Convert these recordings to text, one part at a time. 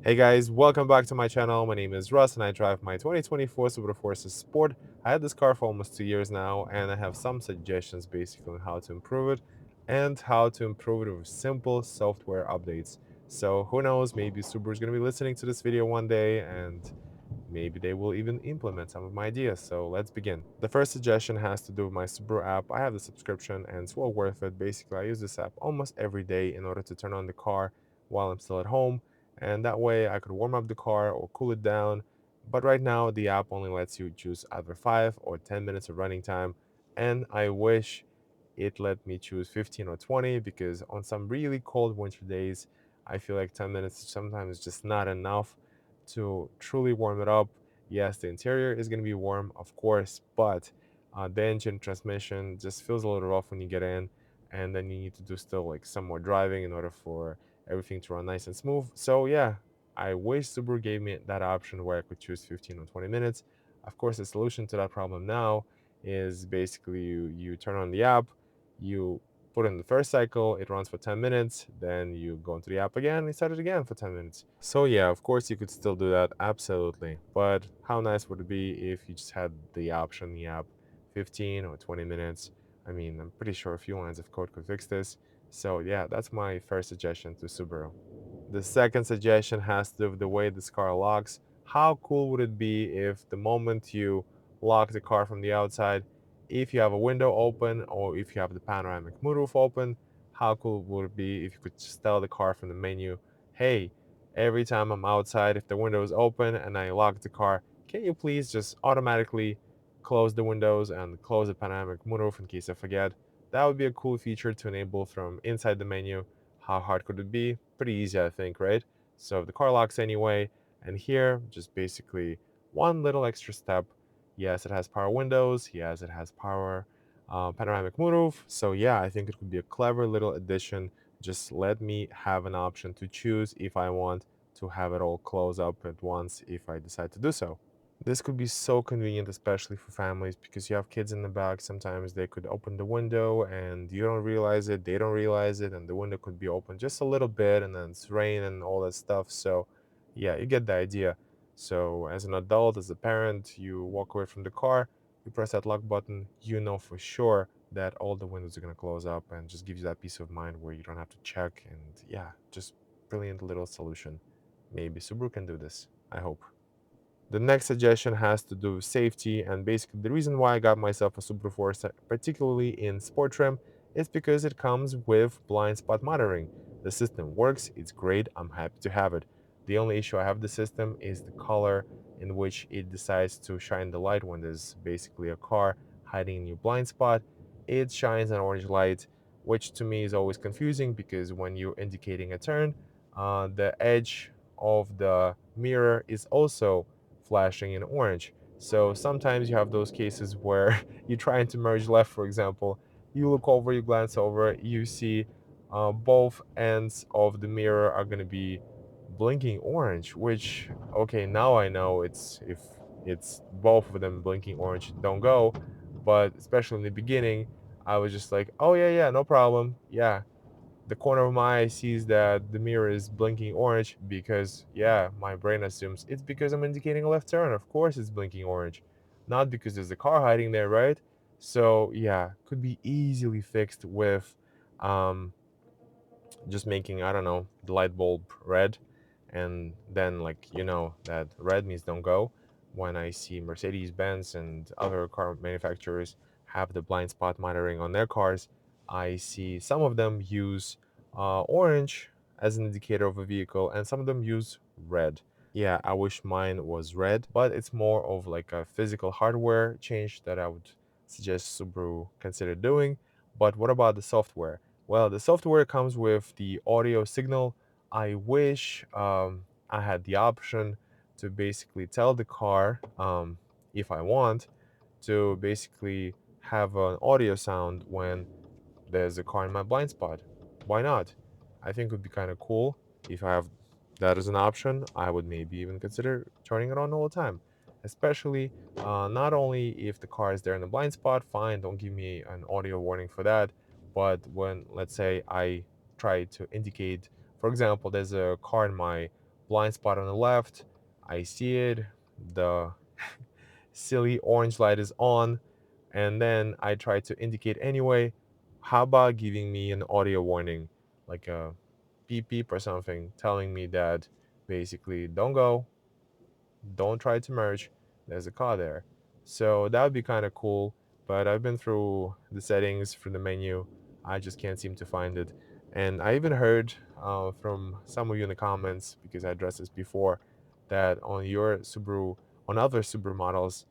Hey guys, welcome back to my channel. My name is Russ and I drive my 2024 Subaru Forester Sport. I had this car for almost 2 years now and I have some suggestions basically on how to improve it and how to improve it with simple software updates. So who knows, maybe Subaru is going to be listening to this video one day and maybe they will even implement some of my ideas. So let's begin. The first suggestion has to do with my Subaru app. I have the subscription and it's well worth it. Basically, I use this app almost every day in order to turn on the car while I'm still at home. And that way I could warm up the car or cool it down. But right now, the app only lets you choose either 5 or 10 minutes of running time. And I wish it let me choose 15 or 20 because on some really cold winter days, I feel like 10 minutes sometimes is just not enough to truly warm it up. Yes, the interior is going to be warm, of course, but the engine transmission just feels a little rough when you get in, and then you need to do still like some more driving in order for everything to run nice and smooth. So yeah, I wish Subaru gave me that option where I could choose 15 or 20 minutes. Of course, the solution to that problem now is basically you turn on the app, you put in the first cycle, it runs for 10 minutes, then you go into the app again and start it again for 10 minutes. So yeah, of course you could still do that, absolutely. But how nice would it be if you just had the option in the app 15 or 20 minutes? I mean, I'm pretty sure a few lines of code could fix this. So yeah, that's my first suggestion to Subaru. The second suggestion has to do with the way this car locks. How cool would it be if the moment you lock the car from the outside, if you have a window open or if you have the panoramic moonroof open, how cool would it be if you could just tell the car from the menu, hey, every time I'm outside, if the window is open and I lock the car, can you please just automatically close the windows and close the panoramic moonroof in case I forget? That would be a cool feature to enable from inside the menu. How hard could it be? Pretty easy, I think, right? So if the car locks anyway, and here, just basically one little extra step. Yes, it has power windows. Yes, it has power panoramic moonroof. So yeah, I think it could be a clever little addition. Just let me have an option to choose if I want to have it all close up at once if I decide to do so. This could be so convenient, especially for families, because you have kids in the back. Sometimes they could open the window and you don't realize it, they don't realize it, and the window could be open just a little bit, and then it's rain and all that stuff. So, yeah, you get the idea. So, as an adult, as a parent, you walk away from the car, you press that lock button, you know for sure that all the windows are going to close up and just gives you that peace of mind where you don't have to check. And yeah, just brilliant little solution. Maybe Subaru can do this. I hope. The next suggestion has to do with safety, and basically the reason why I got myself a Subaru Forester, particularly in sport trim, is because it comes with blind spot monitoring. The system works, it's great, I'm happy to have it. The only issue I have with the system is the color in which it decides to shine the light when there's basically a car hiding in your blind spot. It shines an orange light, which to me is always confusing because when you're indicating a turn, the edge of the mirror is also flashing in orange. So sometimes you have those cases where you're trying to merge left, for example. You look over, you glance over, you see both ends of the mirror are going to be blinking orange, which, okay, now I know it's if it's both of them blinking orange, don't go. But especially in the beginning, I was just like, oh, yeah, yeah, no problem. Yeah, the corner of my eye sees that the mirror is blinking orange because, yeah, my brain assumes it's because I'm indicating a left turn. Of course, it's blinking orange, not because there's a car hiding there, right? So, yeah, could be easily fixed with um, just making, I don't know, the light bulb red. And then, like, that red means don't go. When I see Mercedes Benz and other car manufacturers have the blind spot monitoring on their cars, I see some of them use orange as an indicator of a vehicle, and some of them use red. Yeah, I wish mine was red, but it's more of like a physical hardware change that I would suggest Subaru consider doing. But what about the software? Well, the software comes with the audio signal. I wish I had the option to basically tell the car, if I want, to basically have an audio sound when there's a car in my blind spot. Why not? I think it would be kind of cool if I have that as an option. I would maybe even consider turning it on all the time, especially not only if the car is there in the blind spot, fine, don't give me an audio warning for that. But when, let's say, I try to indicate, for example, there's a car in my blind spot on the left. I see it. The silly orange light is on, and then I try to indicate anyway. How about giving me an audio warning, like a beep beep or something, telling me that basically don't go, don't try to merge. There's a car there. So that would be kind of cool. But I've been through the settings from the menu. I just can't seem to find it. And I even heard from some of you in the comments, because I addressed this before, that on your Subaru, on other Subaru models,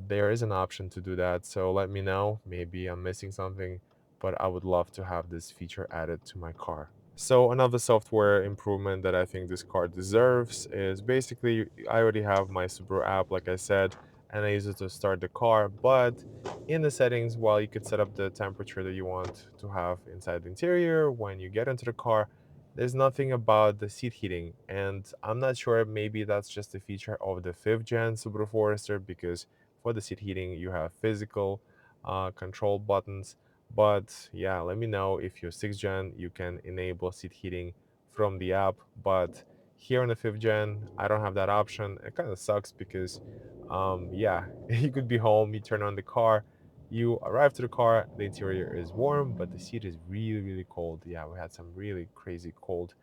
there is an option to do that. So let me know. Maybe I'm missing something, but I would love to have this feature added to my car. So another software improvement that I think this car deserves is basically I already have my Subaru app, like I said, and I use it to start the car. But in the settings, while you could set up the temperature that you want to have inside the interior when you get into the car, there's nothing about the seat heating. And I'm not sure, maybe that's just a feature of the 5th gen Subaru Forester, because for the seat heating, you have physical control buttons. But yeah, let me know if you're 6th gen, you can enable seat heating from the app. But here on the 5th gen, I don't have that option. It kind of sucks because, yeah, you could be home, you turn on the car, you arrive to the car, the interior is warm, but the seat is really, really cold. Yeah, we had some really crazy cold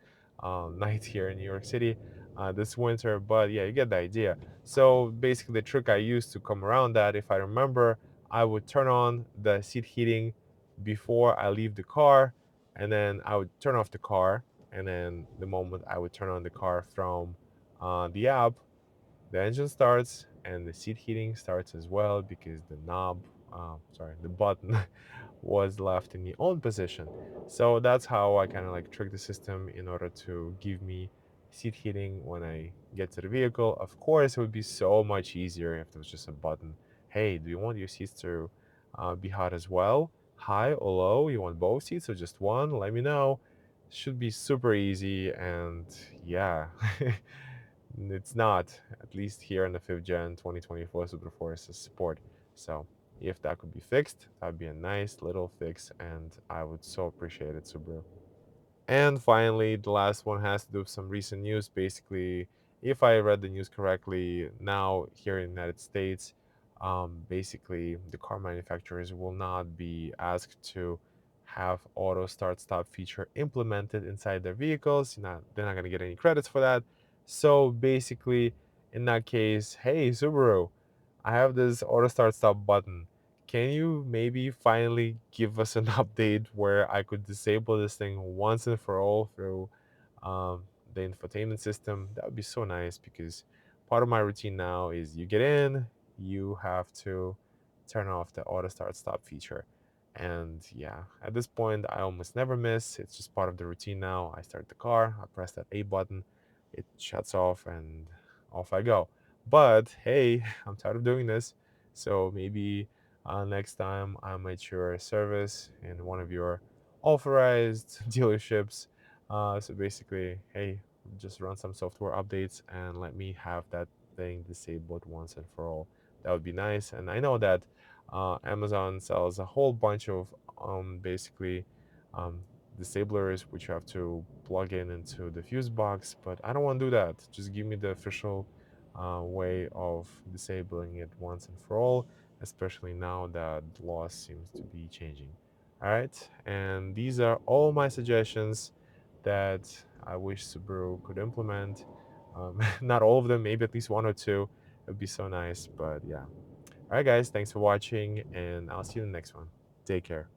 nights here in New York City this winter. But yeah, you get the idea. So basically, the trick I used to come around that, if I remember, I would turn on the seat heating before I leave the car, and then I would turn off the car. And then the moment I would turn on the car from the app, the engine starts and the seat heating starts as well, because the knob, sorry, the button was left in the on position. So that's how I kind of like trick the system in order to give me seat heating when I get to the vehicle. Of course, it would be so much easier if there was just a button. Hey, do you want your seats to be hot as well? High or low? You want both seats or just one? Let me know. Should be super easy. And yeah, it's not, at least here in the 5th gen 2024 Super Forest Sport. So if that could be fixed, that'd be a nice little fix, and I would so appreciate it, Subaru. And finally, the last one has to do with some recent news. Basically, if I read the news correctly, now here in the United States, basically the car manufacturers will not be asked to have auto start stop feature implemented inside their vehicles. They're not going to get any credits for that. So basically, in that case, hey Subaru, I have this auto start stop button. Can you maybe finally give us an update where I could disable this thing once and for all through the infotainment system? That would be so nice, because part of my routine now is you get in, you have to turn off the auto start stop feature. And yeah, at this point, I almost never miss. It's just part of the routine now. I start the car, I press that A button, it shuts off, and off I go. But hey, I'm tired of doing this. So maybe next time I might share a service in one of your authorized dealerships. So basically, hey, just run some software updates and let me have that thing disabled once and for all. That would be nice. And I know that Amazon sells a whole bunch of basically um, disablers which you have to plug in into the fuse box, but I don't want to do that. Just give me the official way of disabling it once and for all, especially now that the law seems to be changing. All right, and these are all my suggestions that I wish Subaru could implement. Not all of them, maybe at least one or two. It would be so nice, but yeah. All right, guys, thanks for watching, and I'll see you in the next one. Take care.